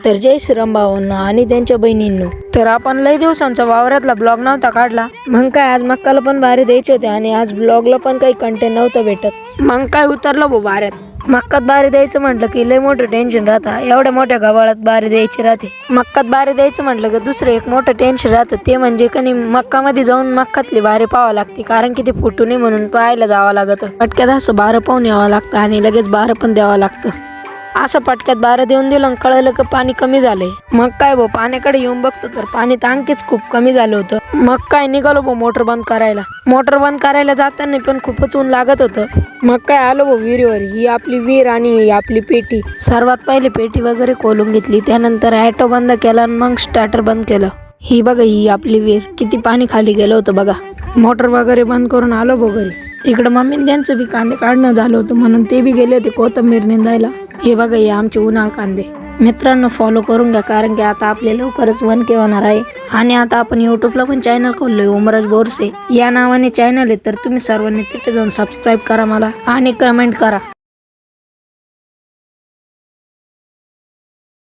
तर जय श्रीराम भावांनो आणि त्यांच्या बहिणींनो. तर आपण लय दिवसांचा वावरातला ब्लॉग नव्हता काढला, मग काय आज मक्काला पण बारे द्यायचे होते आणि आज ब्लॉगला पण काही कंटेंट नव्हतं भेटत. मग काय उतरलो भाऊ बाऱ्यात. मक्कात बारे द्यायचं म्हटलं की लय मोठं टेन्शन राहतं. एवढ्या मोठ्या गव्हाळात बारे द्यायची राहते. मक्कात बारे द्यायचं म्हटलं की दुसरं एक मोठं टेन्शन राहतं, ते म्हणजे कधी मक्कामध्ये जाऊन मक्कातली बारे पाहावं लागते, कारण की ते फुटू नये म्हणून पाहायला जावं लागतं. पटक्यात असं बारं पाहून यावं लागतं आणि लगेच बारं पण द्यावं लागतं. असं पटक्यात बारं देऊन दिलं, कळलं की पाणी कमी झालंय. मग काय भाऊ पाण्याकडे येऊन बघतो तर पाणी तर आणखीच खूप कमी झालं होतं. मग काय निघालो भाऊ मोटर बंद करायला. मोटर बंद करायला जाताना पण खूपच ऊन लागत होतं. मग काय आलो भाऊ विहिरीवर. ही आपली विहीर आणि ही आपली पेटी. सर्वात पहिले पेटी वगैरे खोलून घेतली, त्यानंतर ॲटो बंद केला आणि मग स्टार्टर बंद केलं. ही बघा ही आपली विहीर, किती पाणी खाली गेलं होतं बघा. मोटर वगैरे बंद करून आलो भाऊ घरी. इकडं मम्मीने त्यांचं बी कांदे काढणं झालं होतं म्हणून ते बी गेले होते कोथिंबीर निंदायला. हे बघा हे आमचे उन्हाळ कांदे. मित्रांनो फॉलो करून घ्या, कारण की आता आपले लवकरच 1K होणार आहे. आणि आता आपण युट्यूबला पण चॅनल खोललोय, ओमराज बोरसे या नावाने चॅनल आहे. तर तुम्ही सर्वांनी तिथे जाऊन सबस्क्राईब करा मला आणि कमेंट करा.